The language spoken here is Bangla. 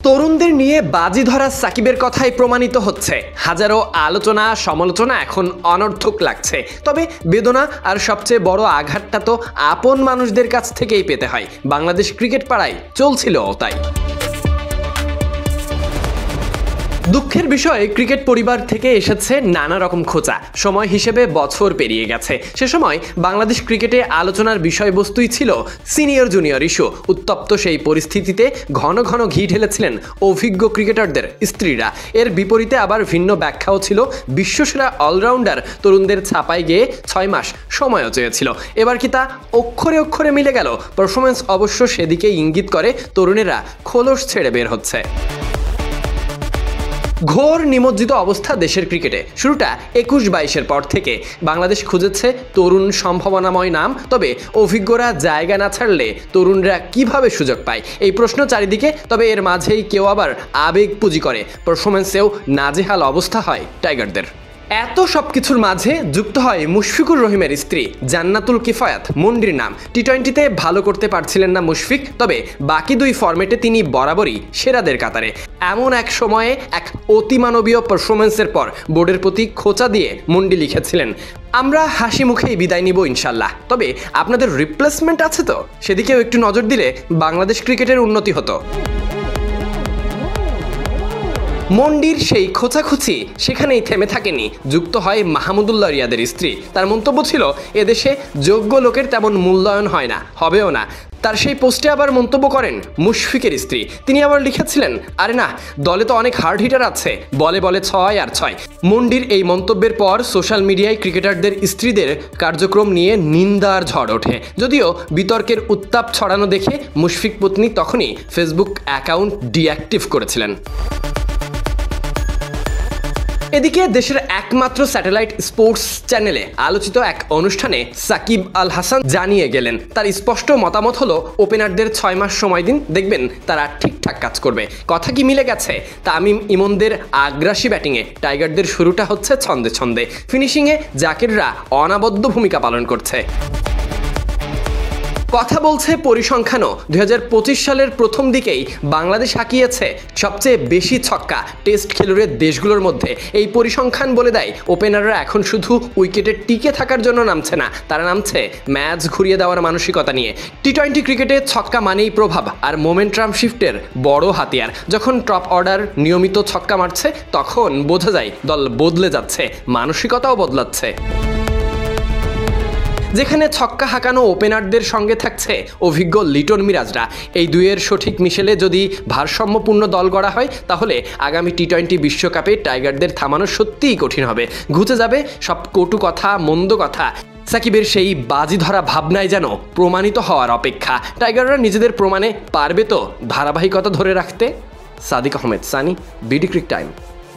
তরুণদের নিয়ে বাজি ধরা সাকিবের কথাই প্রমাণিত হচ্ছে। হাজারো আলোচনা সমালোচনা এখন অনর্থক লাগছে, তবে বেদনা আর সবচেয়ে বড় আঘাতটা তো আপন মানুষদের কাছ থেকেই পেতে হয়। বাংলাদেশ ক্রিকেট পাড়ায় চলছিল তাই। দুঃখের বিষয়, ক্রিকেট পরিবার থেকে এসেছে নানা রকম খোঁচা। সময় হিসেবে বছর পেরিয়ে গেছে। সে সময় বাংলাদেশ ক্রিকেটে আলোচনার বিষয়বস্তুই ছিল সিনিয়র জুনিয়র ইস্যু। উত্তপ্ত সেই পরিস্থিতিতে ঘন ঘন ঘি ঢেলেছিলেন অভিজ্ঞ ক্রিকেটারদের স্ত্রীরা। এর বিপরীতে আবার ভিন্ন ব্যাখ্যাও ছিল। বিশ্বসেরা অলরাউন্ডার তরুণদের ছাপায় গিয়ে 6 মাস সময়ও চেয়েছিল। এবার কি তা অক্ষরে অক্ষরে মিলে গেল? পারফরমেন্স অবশ্য সেদিকে ইঙ্গিত করে তরুণেরা খোলস ছেড়ে বের হচ্ছে। ঘোর নিমজ্জিত অবস্থা দেশের ক্রিকেটে। শুরুটা 21-22-এর পর থেকে বাংলাদেশ খুঁজেছে তরুণ সম্ভাবনাময় নাম, তবে অভিজ্ঞরা জায়গা না ছাড়লে তরুণরা কিভাবে সুযোগ পায় এই প্রশ্ন চারিদিকে। তবে এর মাঝেই কেউ আবার আবেগ পুঁজি করে, পারফরমেন্সেও নাজেহাল অবস্থা হয় টাইগারদের। এত সবকিছুর মাঝে যুক্ত হয় মুশফিকুর রহিমের স্ত্রী জান্নাতুল কিফায়াত মন্ডির নাম। টি-20-তে ভালো করতে পারছিলেন না মুশফিক, তবে বাকি 2 ফরম্যাটে তিনি বরাবরই সেরাদের কাতারে। এমন এক সময়ে এক অতিমানবীয় পারফরমেন্সের পর বোর্ডের প্রতি খোঁচা দিয়ে মন্ডি লিখেছিলেন, আমরা হাসি মুখেই বিদায় নিব ইনশাল্লাহ, তবে আপনাদের রিপ্লেসমেন্ট আছে তো? সেদিকেও একটু নজর দিলে বাংলাদেশ ক্রিকেটের উন্নতি হতো। মন্ডির সেই খোঁচাখুচি সেখানেই থেমে থাকেনি। যুক্ত হয় মাহমুদুল্লাহ রিয়াদের স্ত্রী। তার মন্তব্য ছিল, এদেশে যোগ্য লোকের তেমন মূল্যায়ন হয় না, হবেও না। তার সেই পোস্টে আবার মন্তব্য করেন মুশফিকের স্ত্রী। তিনি আবার লিখেছিলেন, আরে না, দলে তো অনেক হার্ড হিটার আছে, বলে 6 আর 6। মন্ডির এই মন্তব্যের পর সোশ্যাল মিডিয়ায় ক্রিকেটারদের স্ত্রীদের কার্যক্রম নিয়ে নিন্দার ঝড় ওঠে। যদিও বিতর্কের উত্তাপ ছড়ানো দেখে মুশফিক পত্নী তখনই ফেসবুক অ্যাকাউন্ট ডিঅ্যাক্টিভ করেছিলেন। এদিকে দেশের একমাত্র স্যাটেলাইট স্পোর্টস চ্যানেলে আলোচিত এক অনুষ্ঠানে সাকিব আল হাসান জানিয়ে গেলেন, তার স্পষ্ট মতামত হলো ওপেনারদের 6 মাস সময় দিন, দেখবেন তারা ঠিকঠাক কাজ করবে। কথা কি মিলে গেছে? তামিম ইমনদের আগ্রাসী ব্যাটিংয়ে টাইগারদের শুরুটা হচ্ছে ছন্দে ছন্দে, ফিনিশিংয়ে জাকিররা অনবদ্য ভূমিকা পালন করছে। কথা বলছে পরিসংখ্যানও। 2025 সালের প্রথম দিকেই বাংলাদেশ হাঁকিয়েছে সবচেয়ে বেশি ছক্কা টেস্ট খেলুড়ে দেশগুলোর মধ্যে। এই পরিসংখ্যান বলে দেয় ওপেনাররা এখন শুধু উইকেটে টিকে থাকার জন্য নামছে না, তারা নামছে ম্যাচ ঘুরিয়ে দেওয়ার মানসিকতা নিয়ে। টি-20 ক্রিকেটে ছক্কা মানেই প্রভাব আর মোমেন্টাম শিফটের বড় হাতিয়ার। যখন টপ অর্ডার নিয়মিত ছক্কা মারছে, তখন বোঝা যায় দল বদলে যাচ্ছে, মানসিকতাও বদলাচ্ছে। যেখানে ছক্কা হাঁকানো ওপেনারদের সঙ্গে থাকছে অভিজ্ঞ লিটন মিরাজরা, এই দুইয়ের সঠিক মিশেলে যদি ভারসাম্যপূর্ণ দল গড়া হয়, তাহলে আগামী টি-20 বিশ্বকাপে টাইগারদের থামানো সত্যিই কঠিন হবে। ঘুচে যাবে সব কটু কথা, মন্দ কথা। সাকিবের সেই বাজি ধরা ভাবনায় যেন প্রমাণিত হওয়ার অপেক্ষা। টাইগাররা নিজেদের প্রমাণে পারবে তো ধারাবাহিকতা ধরে রাখতে? Sadiq Ahmed, Sunny, BD ক্রিক time.